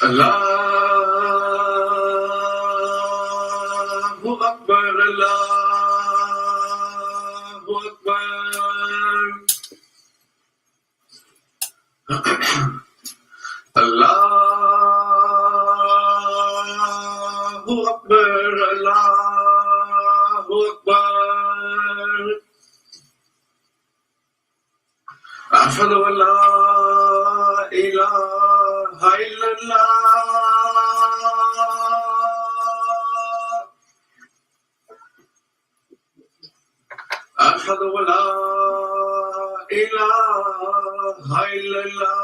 Allahu Akbar, Allahu Akbar, Allahu Akbar, Allahu Akbar. Ashhadu an la ilaha illallah. أشهد أن لا إله إلا الله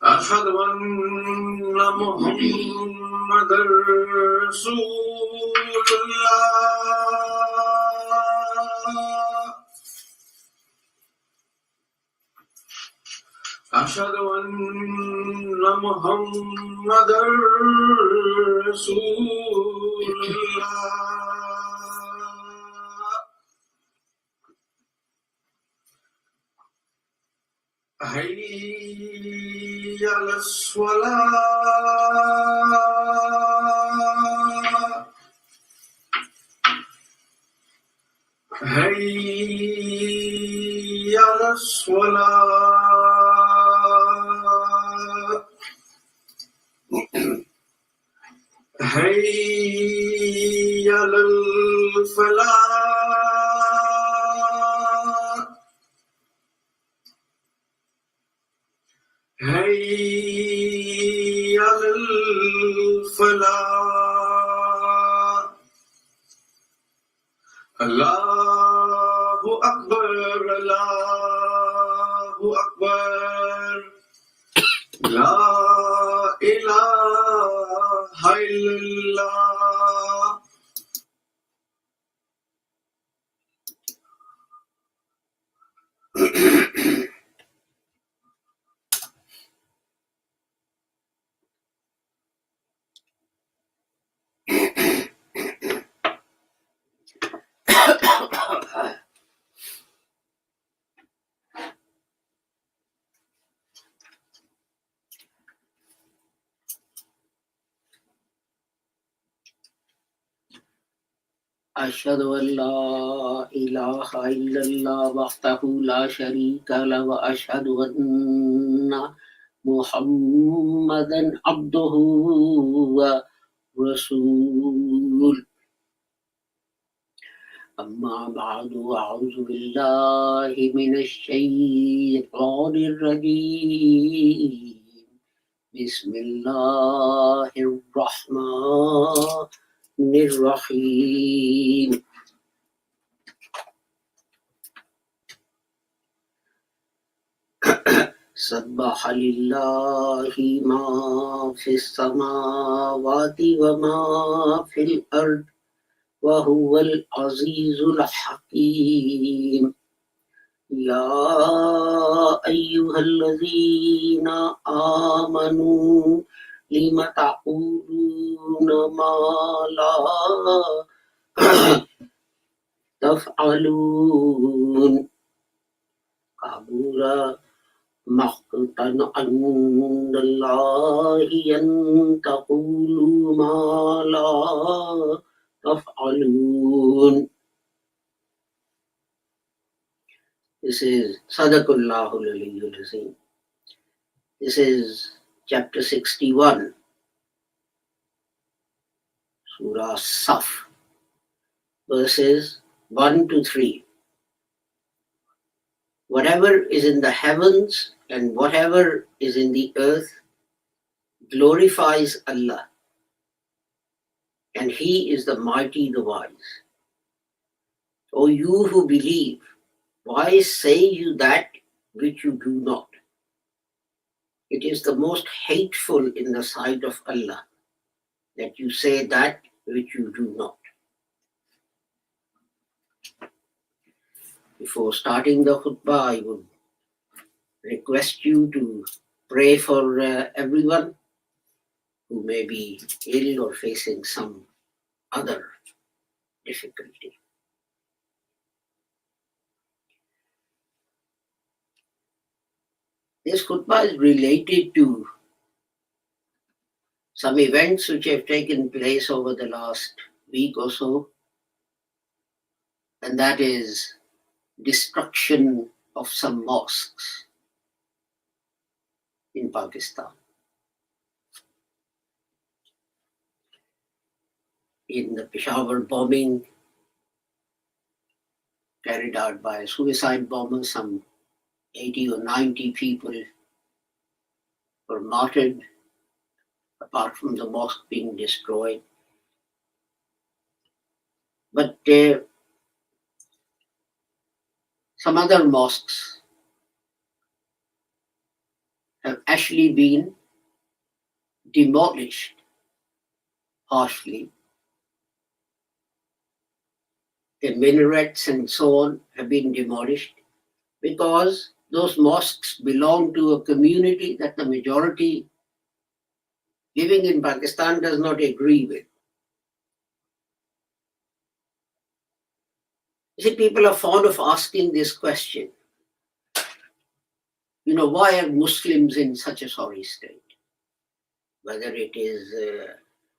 أشهد أن محمدا رسول الله أشهد أن محمدا رسول الله حي على الصلاة حي على الصلاة حي على الفلاح حي على الفلاح الله أكبر الله أكبر لا إله إلا الله. أشهد أن لا إله إلا الله وحده لا شريك له وأشهد أن محمدا عبده ورسوله أما بعد أعوذ بالله من الشيطان الرجيم بسم الله الرحمن الرحيم سبح لله ما في السماوات وما في الأرض وهو العزيز الحكيم يا أيها الذين آمنوا لم تقولون ما لا تفعلون كبر مقتا عند الله أن تقولوا ما لا تفعلون. This is Sadaqallahul Aliyyul Azim. This is chapter 61, Surah Saf, verses 1 to 3. Whatever is in the heavens and whatever is in the earth glorifies Allah, and He is the mighty, the wise. O you who believe, why say you that which you do not? It is the most hateful in the sight of Allah that you say that which you do not. Before starting the khutbah, I would request you to pray for everyone who may be ill or facing some other difficulty. This khutbah is related to some events which have taken place over the last week or so, and that is destruction of some mosques in Pakistan. In the Peshawar bombing carried out by a suicide bomber, some 80 or 90 people were martyred, apart from the mosque being destroyed. But some other mosques have actually been demolished harshly. The minarets and so on have been demolished because those mosques belong to a community that the majority living in Pakistan does not agree with. You see, people are fond of asking this question. Why are Muslims in such a sorry state? Whether it is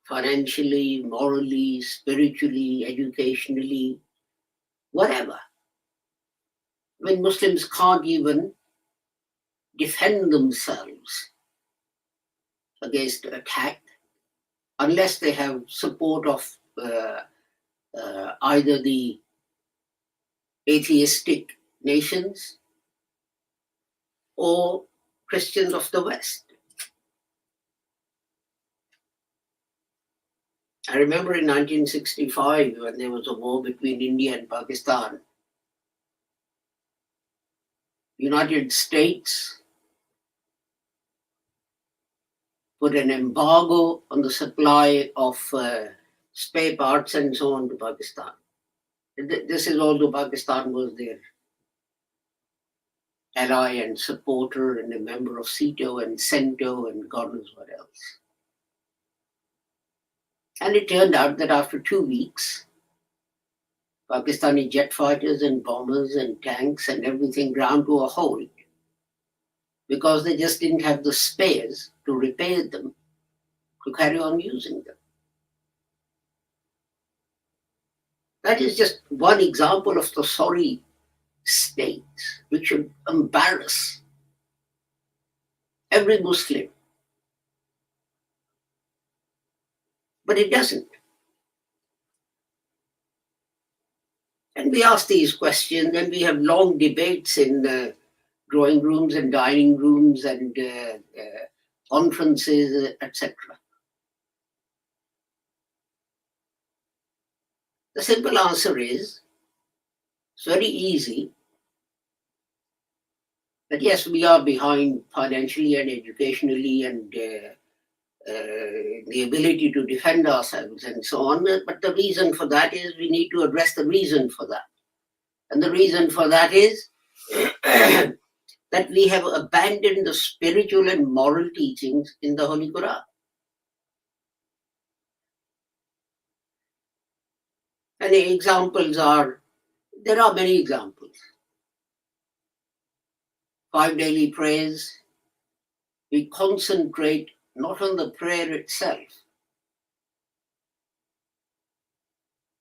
financially, morally, spiritually, educationally, whatever. When Muslims can't even defend themselves against attack unless they have support of either the atheistic nations or Christians of the West. I remember in 1965 when there was a war between India and Pakistan, United States put an embargo on the supply of spare parts and so on to Pakistan. This is although Pakistan was their ally and supporter and a member of SEATO and CENTO and God knows what else. And it turned out that after 2 weeks, Pakistani jet fighters and bombers and tanks and everything ground to a halt because they just didn't have the spares to repair them, to carry on using them. That is just one example of the sorry state which should embarrass every Muslim. But it doesn't. And we ask these questions and we have long debates in drawing rooms and dining rooms and conferences, etc. The simple answer is, it's very easy, that yes, we are behind financially and educationally and the ability to defend ourselves and so on. But the reason for that is we need to address the reason for that. And the reason for that is that we have abandoned the spiritual and moral teachings in the Holy Quran. And the examples are, there are many examples. 5 daily prayers, we concentrate not on the prayer itself,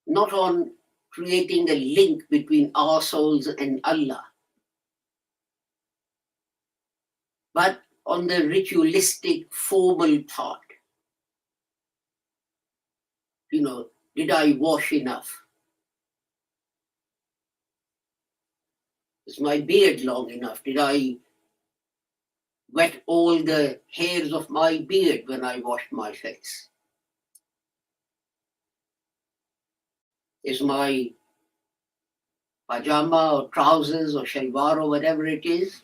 not on creating a link between our souls and Allah, but on the ritualistic, formal part. Did I wash enough? Is my beard long enough? Did I wet all the hairs of my beard when I washed my face? Is my pajama or trousers or shalwar or whatever it is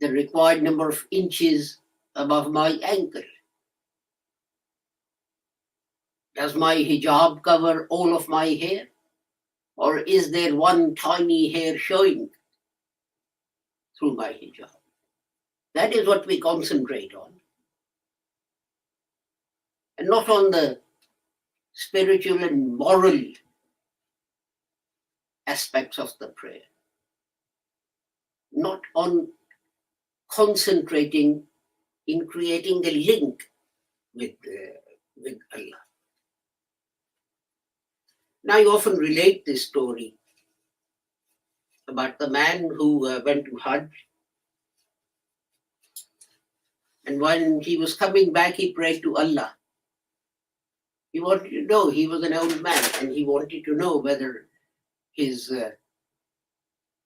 the required number of inches above my ankle? Does my hijab cover all of my hair? Or is there one tiny hair showing through my hijab? That is what we concentrate on. And not on the spiritual and moral aspects of the prayer. Not on concentrating in creating a link with Allah. Now, I often relate this story about the man who went to Hajj, and when he was coming back, he prayed to Allah. He wanted to know, he was an old man, and he wanted to know whether his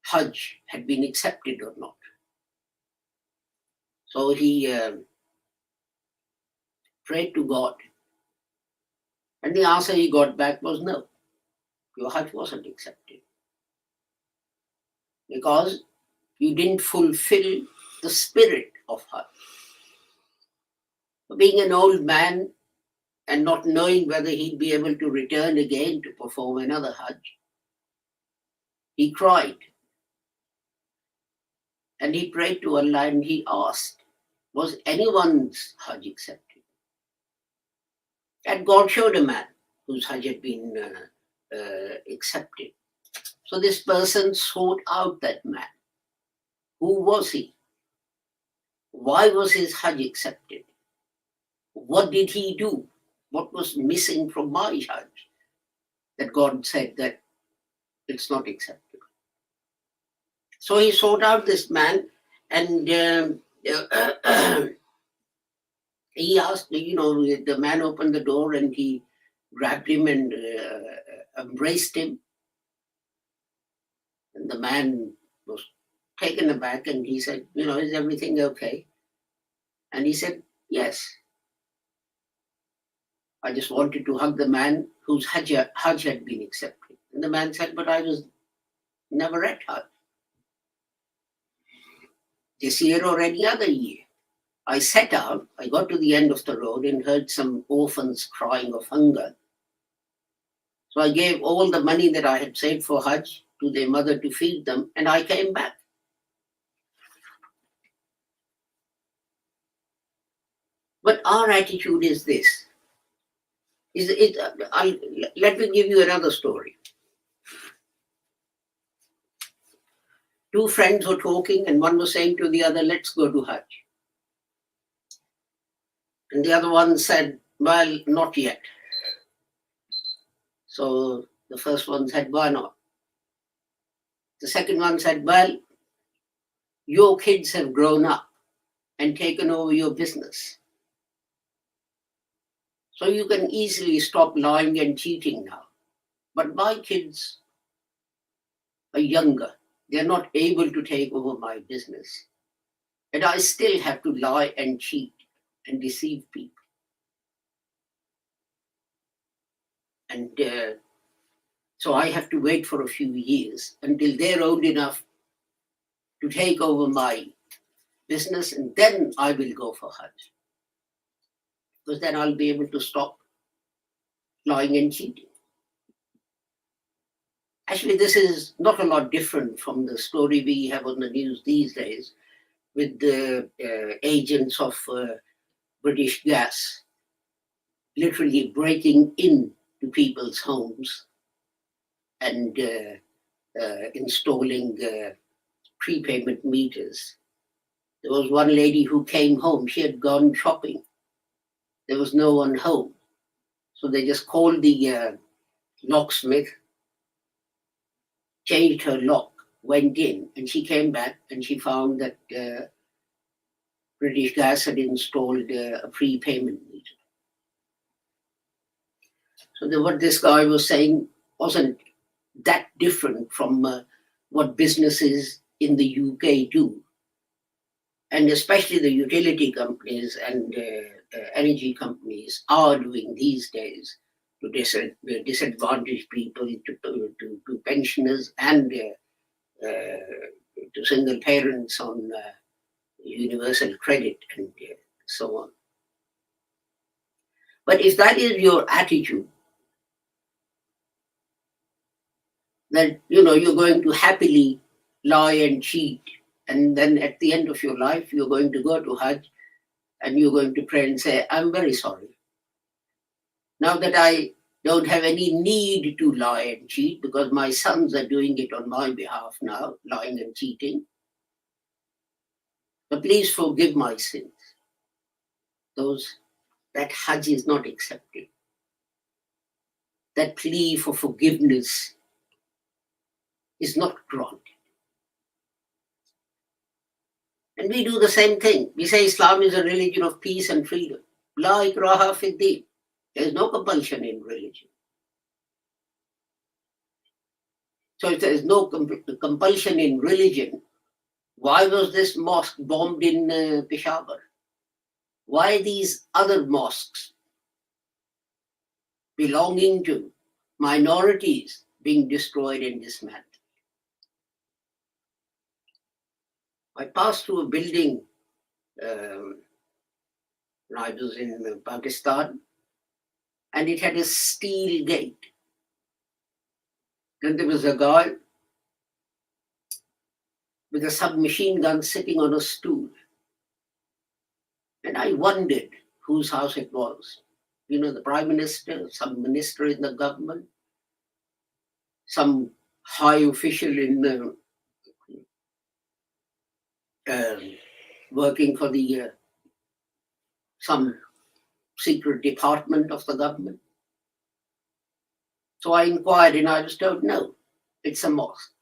Hajj had been accepted or not. So he prayed to God, and the answer he got back was no, your Hajj wasn't accepted because you didn't fulfill the spirit of Hajj. Being an old man and not knowing whether he'd be able to return again to perform another Hajj, he cried and he prayed to Allah and he asked, was anyone's Hajj accepted? And God showed a man whose Hajj had been accepted. So this person sought out that man. Who was he? Why was his Hajj accepted? What did he do? What was missing from my Hajj that God said that it's not acceptable? So he sought out this man and he asked, the man opened the door and he grabbed him and embraced him. And the man was taken aback and he said, is everything okay? And he said, yes. I just wanted to hug the man whose Hajj had been accepted. And the man said, but I was never at Hajj. This year or any other year. I set out, I got to the end of the road and heard some orphans crying of hunger. So I gave all the money that I had saved for Hajj to their mother to feed them, and I came back. But our attitude is this. Let me give you another story. Two friends were talking and one was saying to the other, let's go to Hajj. And the other one said, well, not yet. So the first one said, why not? The second one said, well, your kids have grown up and taken over your business. So you can easily stop lying and cheating now. But my kids are younger. They're not able to take over my business. And I still have to lie and cheat and deceive people. And so I have to wait for a few years until they're old enough to take over my business, and then I will go for Hajj. Because then I'll be able to stop lying and cheating. Actually, this is not a lot different from the story we have on the news these days with the agents of British Gas literally breaking into people's homes and installing prepayment meters. There was one lady who came home. She had gone shopping. There was no one home. So they just called the locksmith, changed her lock, went in, and she came back and she found that British Gas had installed a prepayment meter. So what this guy was saying wasn't that different from what businesses in the UK do. And especially the utility companies and energy companies are doing these days to disadvantage people, to pensioners and to single parents on universal credit and so on. But if that is your attitude, that you're going to happily lie and cheat, and then at the end of your life you're going to go to Hajj and you're going to pray and say, I'm very sorry. Now that I don't have any need to lie and cheat because my sons are doing it on my behalf now, lying and cheating. So please forgive my sins. That Hajj is not accepted. That plea for forgiveness is not granted. And we do the same thing. We say Islam is a religion of peace and freedom. La ikraha fi din. There is no compulsion in religion. So if there is no compulsion in religion, why was this mosque bombed in Peshawar? Why these other mosques belonging to minorities being destroyed and dismantled? I passed through a building when I was in Pakistan, and it had a steel gate. Then there was a guy with a submachine gun sitting on a stool. And I wondered whose house it was. You know, the prime minister, some minister in the government, some high official in the working for the some secret department of the government. So I inquired and I was told, no, it's a mosque.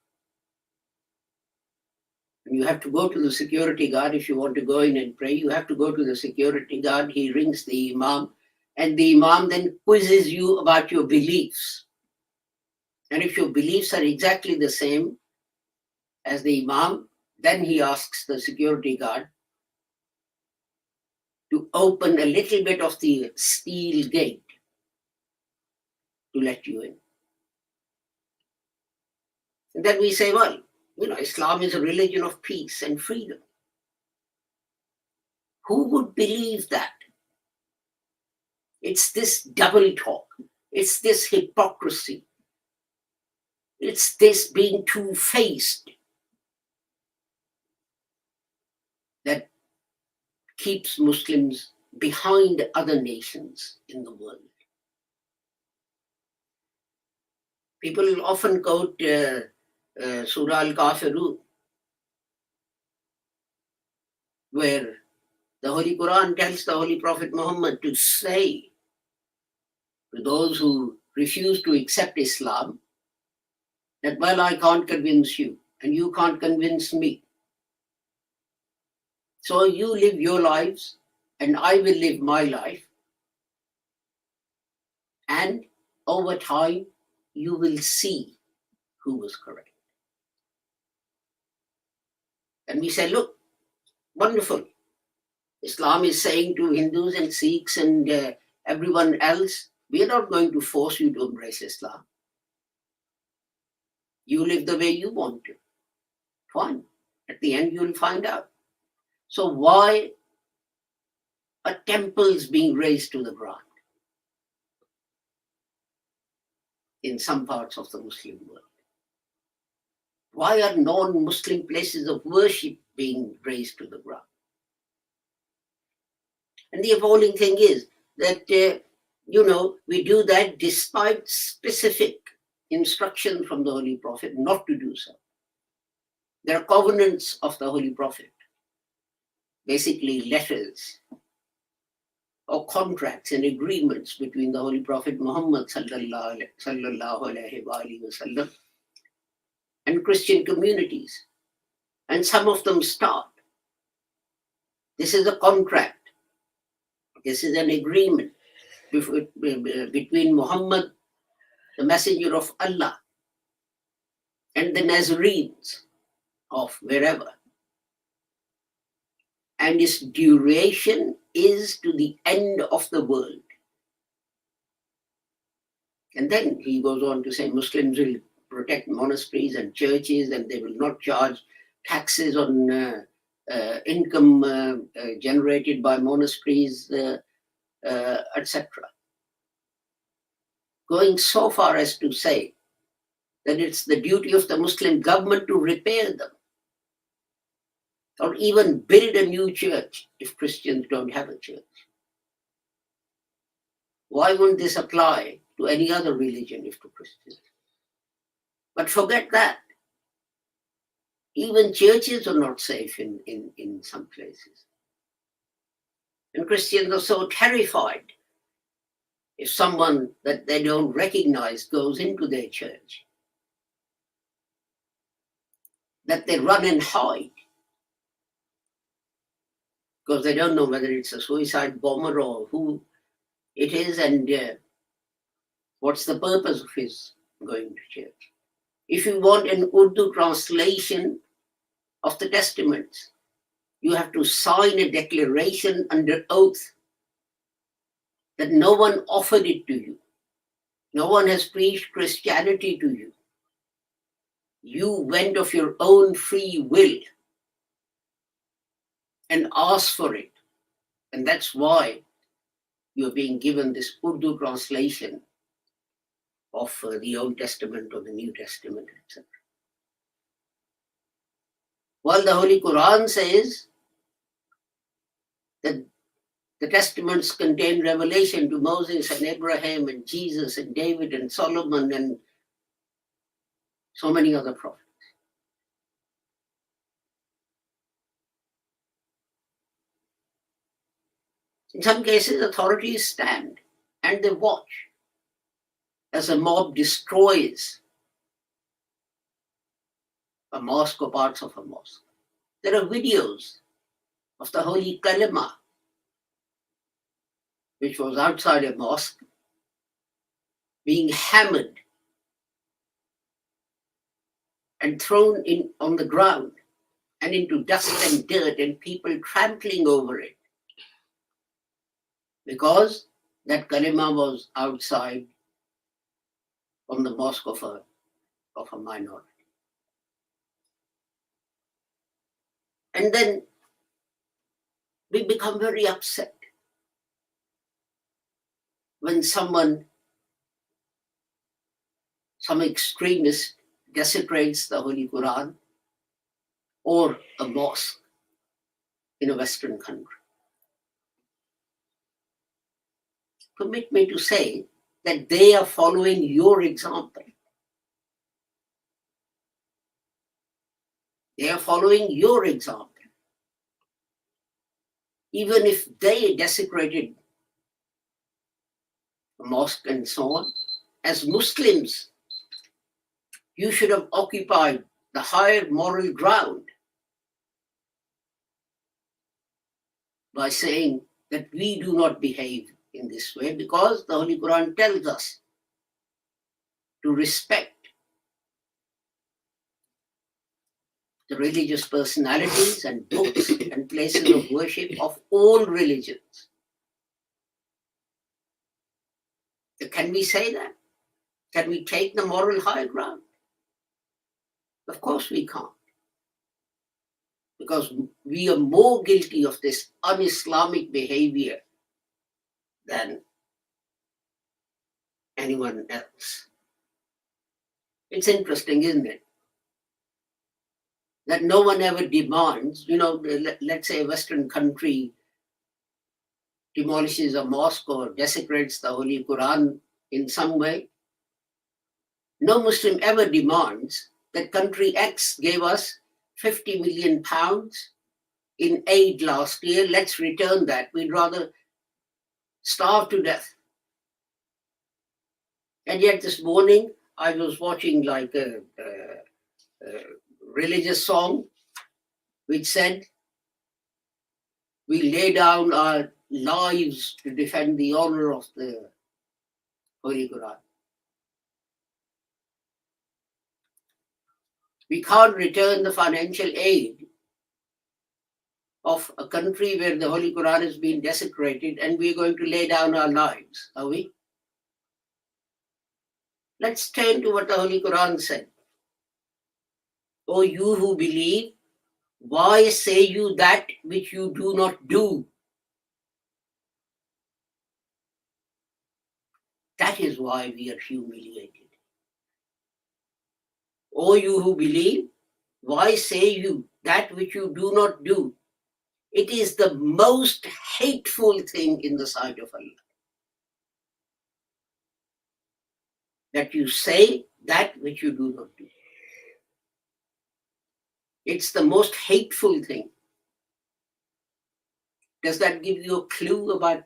And you have to go to the security guard if you want to go in and pray. You have to go to the security guard. He rings the imam, and the imam then quizzes you about your beliefs. And if your beliefs are exactly the same as the imam, then he asks the security guard to open a little bit of the steel gate to let you in. And then we say, well, you know, Islam is a religion of peace and freedom. Who would believe that? It's this double talk. It's this hypocrisy. It's this being two-faced that keeps Muslims behind other nations in the world. People often quote Surah Al-Kafirun, where the Holy Quran tells the Holy Prophet Muhammad to say to those who refuse to accept Islam that, well, I can't convince you and you can't convince me. So you live your lives and I will live my life. And over time, you will see who was correct. And we say, look, wonderful. Islam is saying to Hindus and Sikhs and everyone else, we are not going to force you to embrace Islam. You live the way you want to. Fine. At the end, you'll find out. So why are temples being razed to the ground in some parts of the Muslim world? Why are non-Muslim places of worship being razed to the ground? And the appalling thing is that, we do that despite specific instruction from the Holy Prophet not to do so. There are covenants of the Holy Prophet, basically letters or contracts and agreements between the Holy Prophet Muhammad sallallahu alaihi wasallam and Christian communities. And some of them start. This is a contract. This is an agreement between Muhammad, the messenger of Allah, and the Nazarenes of wherever. And its duration is to the end of the world. And then he goes on to say Muslims will protect monasteries and churches, and they will not charge taxes on income generated by monasteries, etc. Going so far as to say that it's the duty of the Muslim government to repair them, or even build a new church if Christians don't have a church. Why wouldn't this apply to any other religion if to Christians? But forget that. Even churches are not safe in some places. And Christians are so terrified if someone that they don't recognize goes into their church, that they run and hide because they don't know whether it's a suicide bomber or who it is and what's the purpose of his going to church. If you want an Urdu translation of the Testaments, you have to sign a declaration under oath that no one offered it to you. No one has preached Christianity to you. You went of your own free will and asked for it. And that's why you're being given this Urdu translation of the Old Testament or the New Testament, etc. While the Holy Quran says that the Testaments contain revelation to Moses and Abraham and Jesus and David and Solomon and so many other prophets. In some cases, authorities stand and they watch as a mob destroys a mosque or parts of a mosque. There are videos of the Holy Kalima, which was outside a mosque, being hammered and thrown in on the ground and into dust and dirt and people trampling over it because that kalima was outside on the mosque of a minority. And then we become very upset when some extremist desecrates the Holy Quran or a mosque in a Western country. Permit me to say that they are following your example. They are following your example. Even if they desecrated a mosque and so on, as Muslims, you should have occupied the higher moral ground by saying that we do not behave in this way because the Holy Quran tells us to respect the religious personalities and books and places of worship of all religions. Can we say that? Can we take the moral high ground? Of course we can't. Because we are more guilty of this un-Islamic behavior than anyone else. It's interesting, isn't it? That no one ever demands, let's say a Western country demolishes a mosque or desecrates the Holy Quran in some way. No Muslim ever demands that country X gave us 50 million pounds in aid last year. Let's return that. We'd rather starve to death. And yet this morning, I was watching like a religious song which said, we lay down our lives to defend the honor of the Holy Quran. We can't return the financial aid of a country where the Holy Quran has been desecrated and we're going to lay down our lives, are we? Let's turn to what the Holy Quran said. O you who believe, why say you that which you do not do? That is why we are humiliated. O you who believe, why say you that which you do not do? It is the most hateful thing in the sight of Allah. That you say that which you do not do. It's the most hateful thing. Does that give you a clue about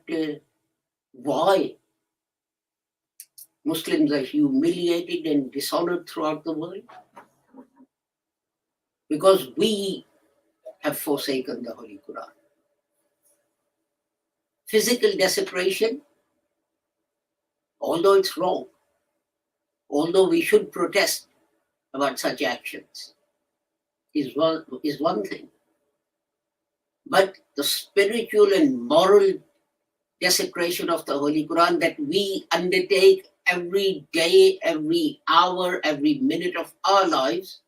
why Muslims are humiliated and dishonored throughout the world? Because we have forsaken the Holy Quran. Physical desecration, although it's wrong, although we should protest about such actions, is one thing. But the spiritual and moral desecration of the Holy Quran that we undertake every day, every hour, every minute of our lives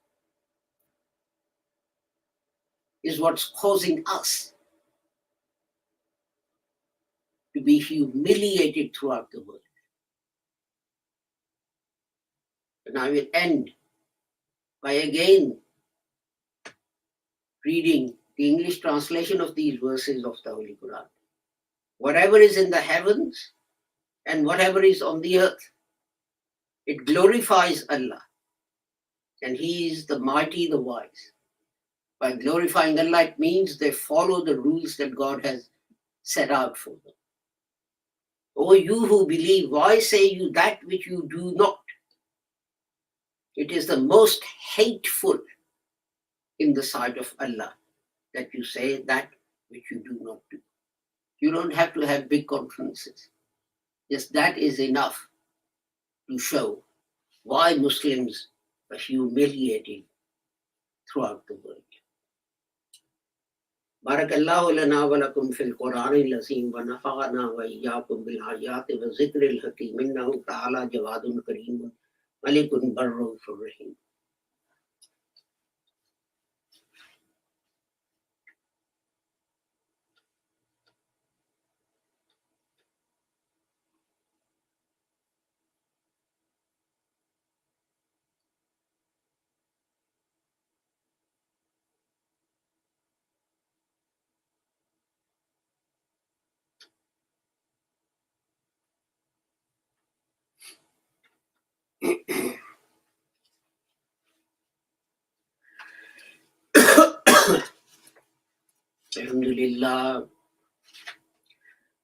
is what's causing us to be humiliated throughout the world. And I will end by again reading the English translation of these verses of the Holy Quran. Whatever is in the heavens and whatever is on the earth, it glorifies Allah. And He is the mighty, the wise. By glorifying Allah, it means they follow the rules that God has set out for them. O you who believe, why say you that which you do not? It is the most hateful in the sight of Allah that you say that which you do not do. You don't have to have big conferences. Just that is enough to show why Muslims are humiliated throughout the world. بارك الله لنا ولكم في القرآن العظيم ونفعنا وإياكم بالآيات والذكر الحكيم إنه تعالى جواد كريم ملك بر رؤوف رحيم.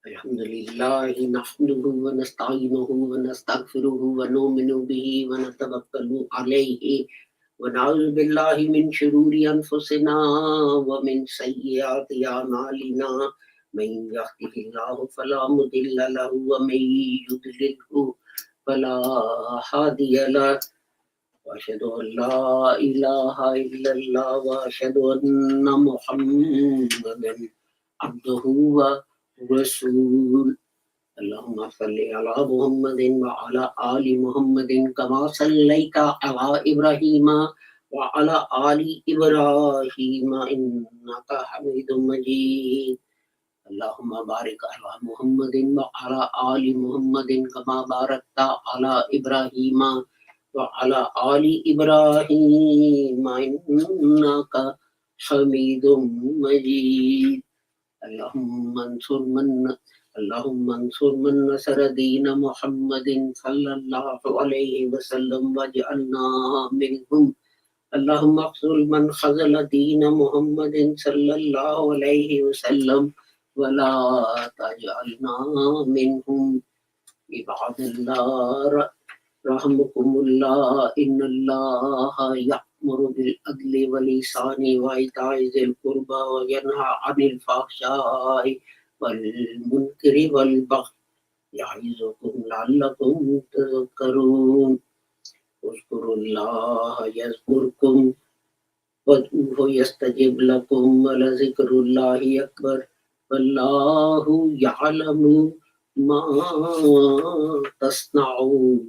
الحمد لله نحمده ونستعينه ونستغفره ونؤمن به ونتوكل عليه ونعوذ بالله من شرور أنفسنا ومن سيئات أعمالنا من يهده الله فلا مضل له ومن يضلله فلا هادي له وأشهد أن لا إله إلا الله وأشهد أن محمدا عبده ورسوله. اللهم صل على محمد وعلى آل محمد كما صليت على إبراهيم وعلى آل إبراهيم إنك حميد مجيد. اللهم بارك على محمد وعلى آل محمد كما باركت على إبراهيم وعلى آل إبراهيم إنك حميد مجيد. اللهم انصر من نصر دين محمد صلى الله عليه وسلم واجعلنا منهم. اللهم اخذل من خذل دين محمد صلى الله عليه وسلم ولا تجعلنا منهم. عباد الله رحمكم الله إن الله يأمر بالعدل والإحسان وإيتاء ذي القربى وينهى عن الفحشاء والمنكر والبغي يعظكم لعلكم تذكرون. اذكروا الله يذكركم وادعوه يستجب لكم ولذكر الله أكبر والله يعلم ما تصنعون.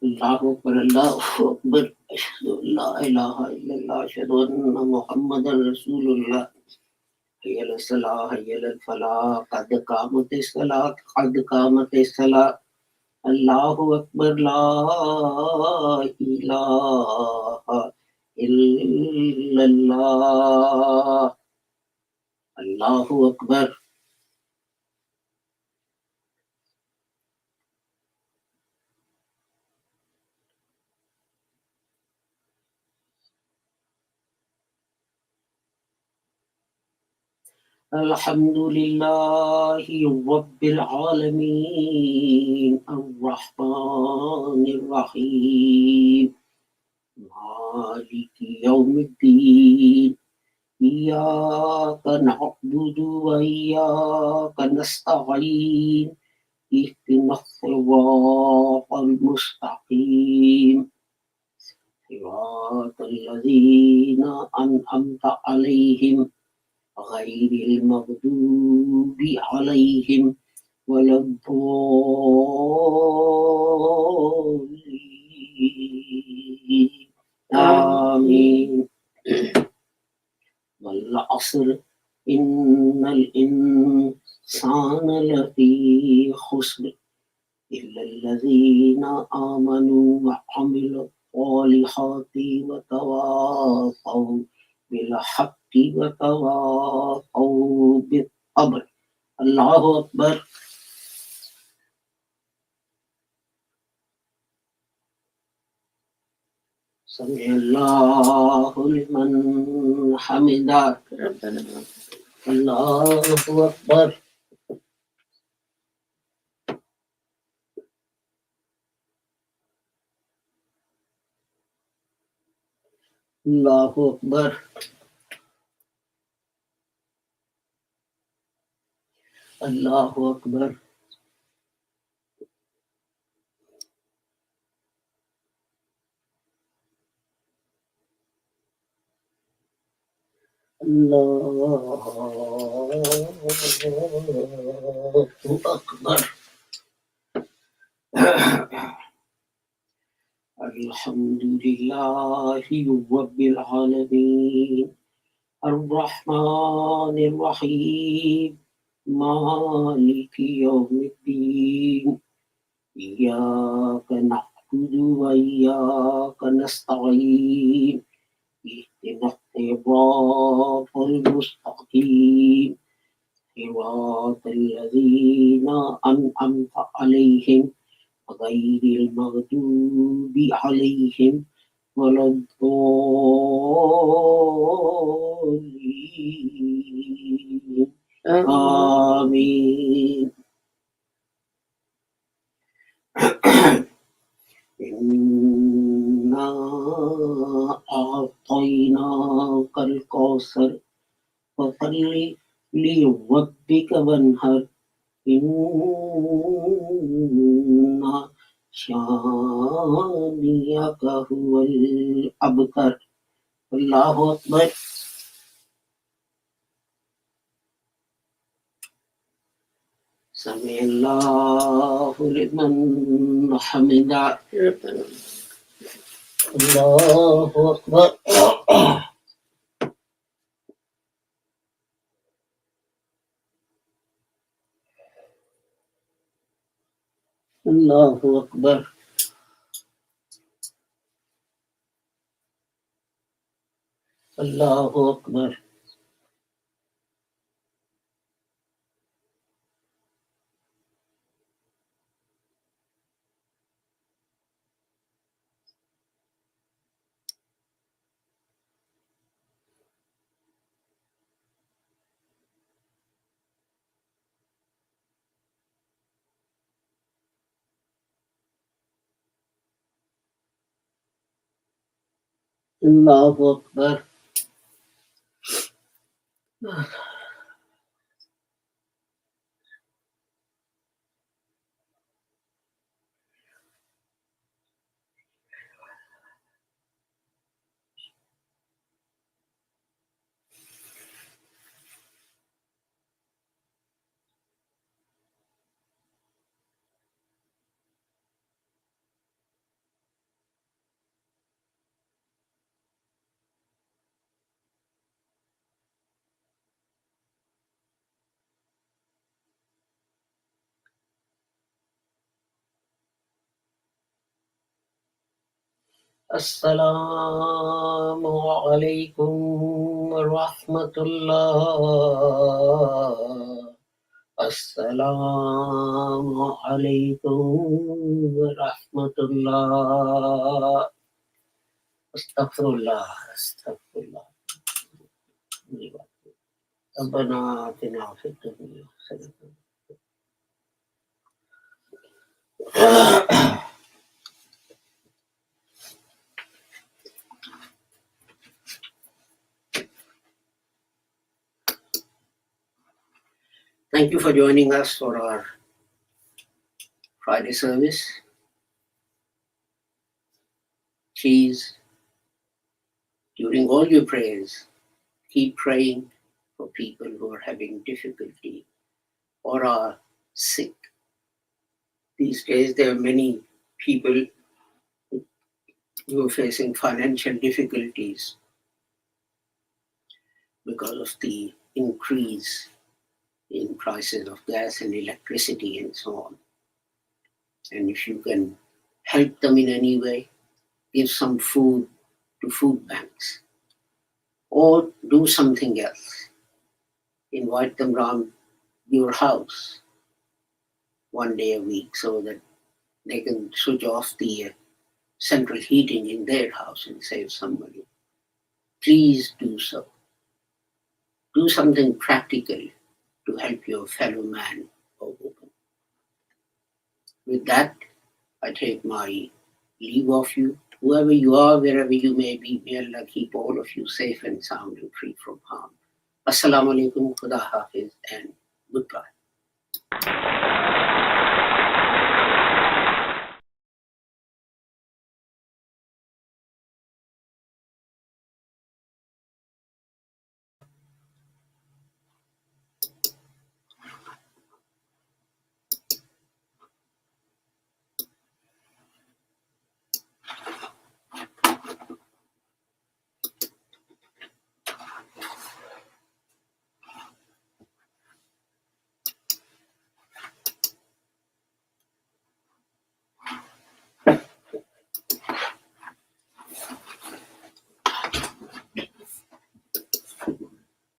اللہ اکبر اللہ اکبر اشہد ان لا الہ الا اللہ اشہد ان محمد رسول اللہ. حی علی الصلاۃ حی علی الفلاح قد قامت الصلاۃ قد قامت الصلاۃ. اللہ اکبر لا الہ الا illallah. Allahu Akbar. Alhamdulillahi Rabbil Alameen. Ar-Rahmanir Rahim. Maliki Yawmiddin. Iyyaka na'budu wa iyyaka nasta'in. Ihdinas siratal mustaqim. Siratal ladzina an'amta 'alaihim ghairil maghdubi 'alaihim waladdallin. Amin. Wal 'asr innal insana lafi khusr إلا الذين آمنوا وعملوا الصالحات وتواصوا بالحق وتواصوا بالصبر. الله أكبر. سمع الله لمن حمده. ربنا الله أكبر. الله أكبر. الله أكبر. الله أكبر. الحمد لله رب العالمين الرحمن الرحيم مالك يوم الدين إياك نعبد وإياك نستعين اهدنا الصراط المستقيم صراط الذين أنعمت عليهم غير المغضوب عليهم ولا الضالين. آمين. إنا أعطيناك الكوثر فصل لربك وانحر إن شانئك هو الأبتر. الله أكبر. سمع الله لمن حمده. ربنا الله أكبر. الله أكبر. الله أكبر. الله أكبر. Assalamu alaikum wa rahmatullah. Assalamu alaikum wa rahmatullah. Astaghfirullah, astaghfirullah. ربنا آتنا في الدنيا حسنة. Thank you for joining us for our Friday service. Please, during all your prayers, keep praying for people who are having difficulty or are sick. These days, there are many people who are facing financial difficulties because of the increase in prices of gas and electricity and so on. And if you can help them in any way, give some food to food banks or do something else. Invite them around your house one day a week so that they can switch off the central heating in their house and save some money. Please do so. Do something practical to help your fellow man or woman. With that, I take my leave of you. Whoever you are, wherever you may be, may Allah keep all of you safe and sound and free from harm. Assalamu alaikum, Khuda Hafiz, and goodbye.